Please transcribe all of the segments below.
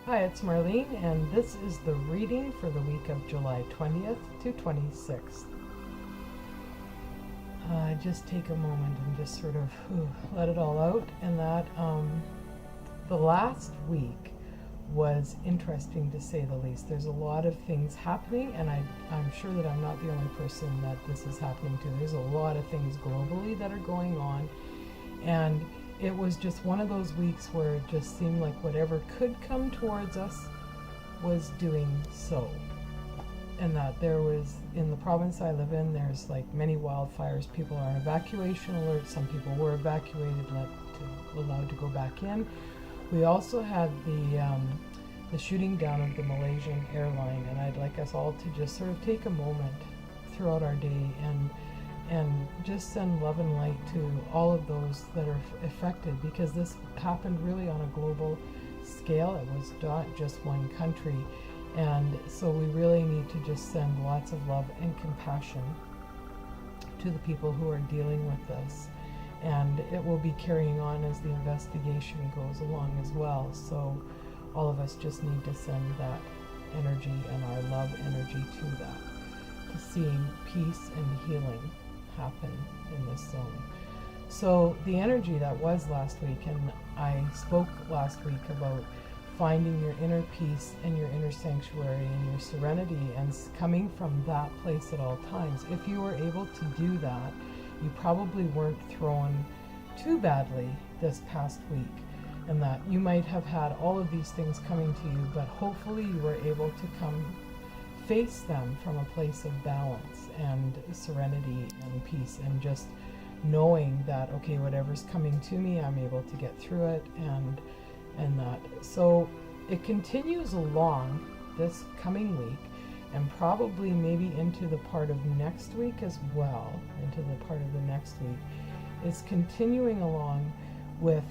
Hi, it's Marlene, and this is the reading for the week of July 20th to 26th. Just take a moment and just sort of let it all out. And that the last week was interesting to say the least. There's a lot of things happening, and I'm sure that I'm not the only person that this is happening to. There's a lot of things globally that are going on, and it was just one of those weeks where it just seemed like whatever could come towards us was doing so. And that there was, in the province I live in, there's like many wildfires. People are on evacuation alert. Some people were evacuated, allowed to go back in. We also had the shooting down of the Malaysian airline, and I'd like us all to just sort of take a moment throughout our day and just send love and light to all of those that are affected, because this happened really on a global scale. It was not just one country, and so we really need to just send lots of love and compassion to the people who are dealing with this, and it will be carrying on as the investigation goes along as well. So all of us just need to send that energy and our love energy to that, to seeing peace and healing happen in this zone. So the energy that was last week, and I spoke last week about finding your inner peace and your inner sanctuary and your serenity, and coming from that place at all times. If you were able to do that, you probably weren't thrown too badly this past week, and that you might have had all of these things coming to you, but hopefully you were able to face them from a place of balance and serenity and peace, and just knowing that, okay, whatever's coming to me, I'm able to get through it, and that. So it continues along this coming week, and probably maybe into the part of next week as well, into the part of the next week. It's continuing along with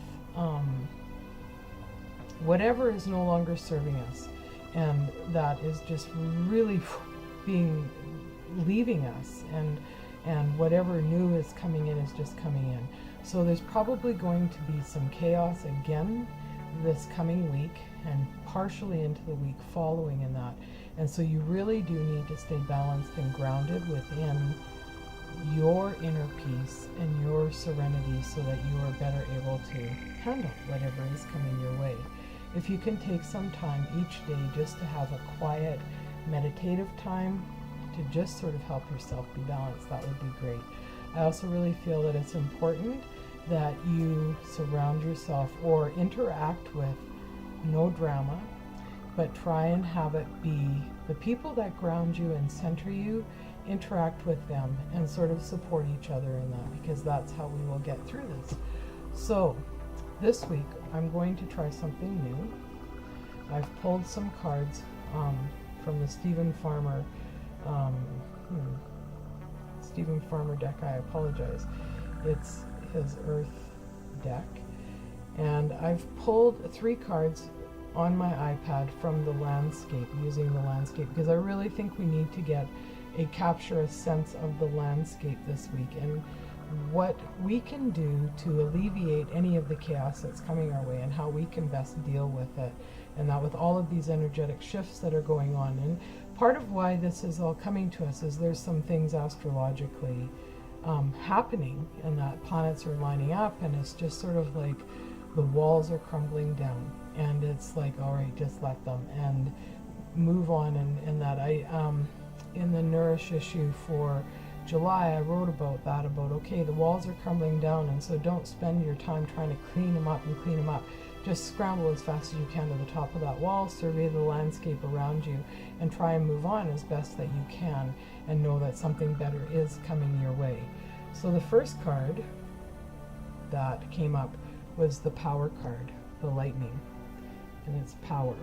whatever is no longer serving us, and that is just really leaving us, and whatever new is coming in is just coming in. So there's probably going to be some chaos again this coming week, and partially into the week following in that. And so you really do need to stay balanced and grounded within your inner peace and your serenity, so that you are better able to handle whatever is coming your way. If you can take some time each day just to have a quiet meditative time to just sort of help yourself be balanced, that would be great. I also really feel that it's important that you surround yourself or interact with no drama, but try and have it be the people that ground you and center you. Interact with them and sort of support each other in that, because that's how we will get through this. So this week I'm going to try something new. I've pulled some cards from the Stephen Farmer deck. I apologize. It's his Earth deck, and I've pulled 3 cards on my iPad from the landscape, using the landscape, because I really think we need to capture a sense of the landscape this week, and what we can do to alleviate any of the chaos that's coming our way, and how we can best deal with it, and that with all of these energetic shifts that are going on. And part of why this is all coming to us is there's some things astrologically happening, and that planets are lining up, and it's just sort of like the walls are crumbling down, and it's like, all right, just let them and move on. And that in the Nourish issue for July, I wrote about that, about, okay, the walls are crumbling down, and so don't spend your time trying to clean them up. Just scramble as fast as you can to the top of that wall, survey the landscape around you, and try and move on as best that you can, and know that something better is coming your way. So the first card that came up was the Power card, the Lightning, and it's power.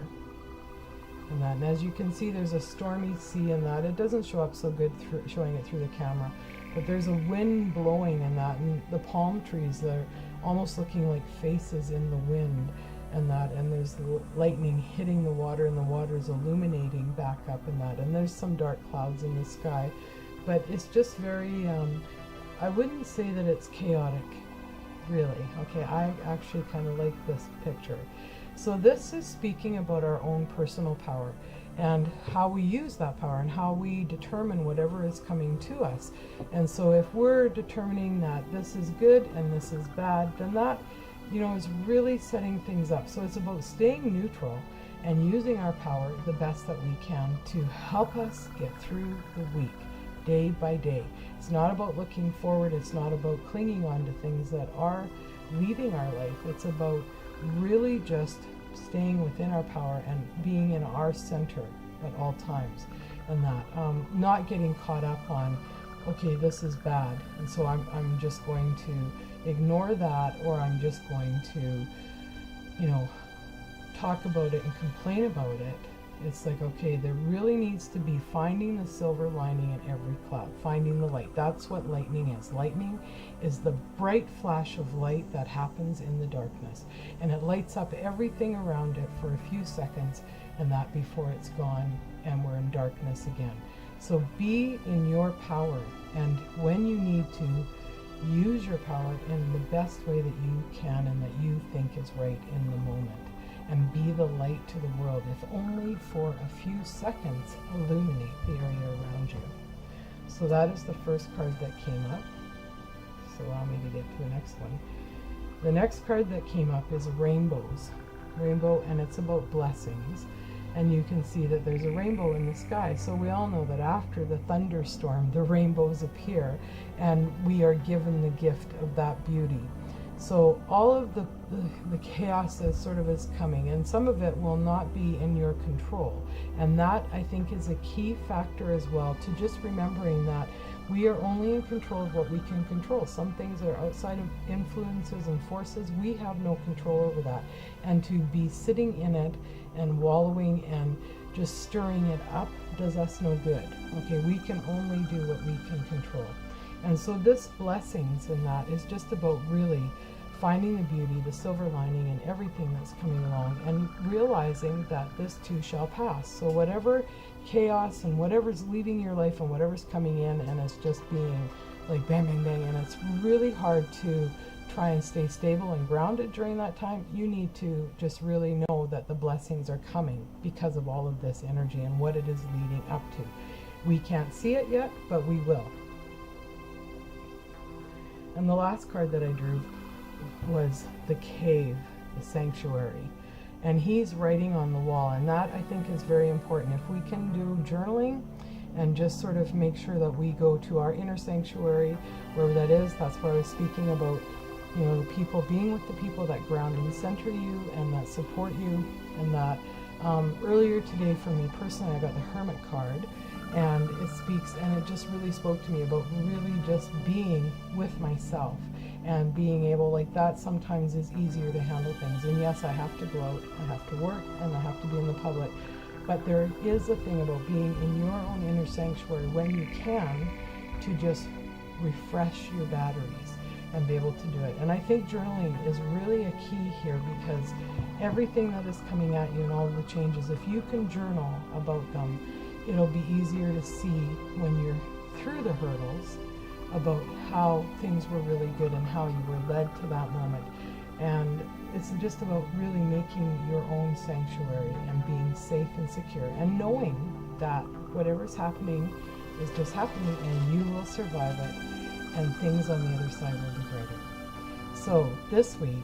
And as you can see, there's a stormy sea in that. It doesn't show up so good showing it through the camera, but there's a wind blowing in that, and the palm trees, they're almost looking like faces in the wind, and there's the lightning hitting the water, and the water is illuminating back up in that, and there's some dark clouds in the sky, but it's just very, I wouldn't say that it's chaotic, really. Okay, I actually kind of like this picture. So this is speaking about our own personal power and how we use that power and how we determine whatever is coming to us. And so if we're determining that this is good and this is bad, then that, is really setting things up. So it's about staying neutral and using our power the best that we can to help us get through the week, day by day. It's not about looking forward. It's not about clinging on to things that are leaving our life. It's about really just staying within our power and being in our center at all times, and that not getting caught up on, okay, this is bad, and so I'm just going to ignore that, or I'm just going to talk about it and complain about it. It's like, okay, there really needs to be finding the silver lining in every cloud, finding the light. That's what lightning is. Lightning is the bright flash of light that happens in the darkness, and it lights up everything around it for a few seconds, and that before it's gone and we're in darkness again. So be in your power, and when you need to, use your power in the best way that you can and that you think is right in the moment. And be the light to the world, if only for a few seconds. Illuminate the area around you. So that is the first card that came up. So allow me to get to the next one. The next card that came up is rainbows. Rainbow, and it's about blessings. And you can see that there's a rainbow in the sky. So we all know that after the thunderstorm, the rainbows appear, and we are given the gift of that beauty. So all of the chaos that sort of is coming, and some of it will not be in your control. And that, I think, is a key factor as well, to just remembering that we are only in control of what we can control. Some things are outside of influences and forces. We have no control over that. And to be sitting in it and wallowing and just stirring it up does us no good. Okay, we can only do what we can control. And so this blessings in that is just about really finding the beauty, the silver lining in everything that's coming along, and realizing that this too shall pass. So whatever chaos and whatever's leaving your life and whatever's coming in, and it's just being like bang, bang, bang, and it's really hard to try and stay stable and grounded during that time, you need to just really know that the blessings are coming because of all of this energy and what it is leading up to. We can't see it yet, but we will. And the last card that I drew was the cave, the sanctuary. And he's writing on the wall, and that I think is very important. If we can do journaling and just sort of make sure that we go to our inner sanctuary, wherever that is, that's what I was speaking about, the people, being with the people that ground and center you and that support you. And that earlier today for me personally, I got the Hermit card, and it speaks, and it just really spoke to me about really just being with myself and being able, like, that sometimes is easier to handle things. And yes, I have to go out, I have to work, and I have to be in the public, but there is a thing about being in your own inner sanctuary when you can, to just refresh your batteries and be able to do it. And I think journaling is really a key here, because everything that is coming at you and all of the changes, if you can journal about them, it'll be easier to see when you're through the hurdles about how things were really good and how you were led to that moment. And it's just about really making your own sanctuary and being safe and secure, and knowing that whatever's happening is just happening and you will survive it, and things on the other side will be brighter. So this week,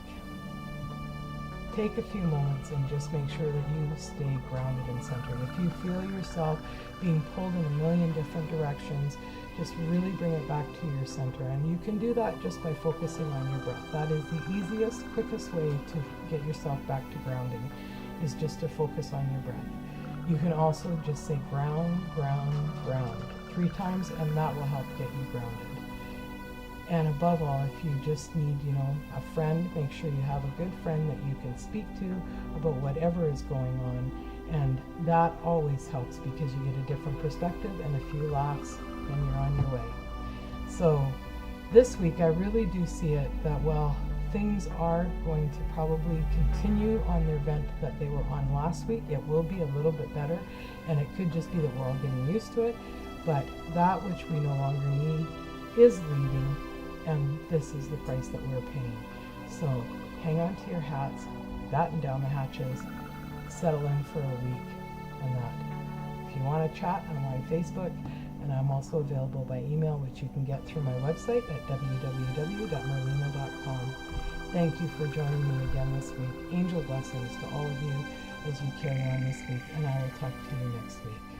take a few moments and just make sure that you stay grounded and centered. If you feel yourself being pulled in a million different directions, just really bring it back to your center. And you can do that just by focusing on your breath. That is the easiest, quickest way to get yourself back to grounding, is just to focus on your breath. You can also just say ground, ground, ground 3 times, and that will help get you grounded. And above all, if you just need, a friend, make sure you have a good friend that you can speak to about whatever is going on. And that always helps, because you get a different perspective and a few laughs, and you're on your way. So this week, I really do see it that, well, things are going to probably continue on their vent that they were on last week. It will be a little bit better, and it could just be that we're all getting used to it. But that which we no longer need is leaving, and this is the price that we're paying. So hang on to your hats, batten down the hatches, settle in for a week, and that. If you want to chat, I'm on Facebook, and I'm also available by email, which you can get through my website at www.merlina.com. Thank you for joining me again this week. Angel blessings to all of you as you carry on this week, and I will talk to you next week.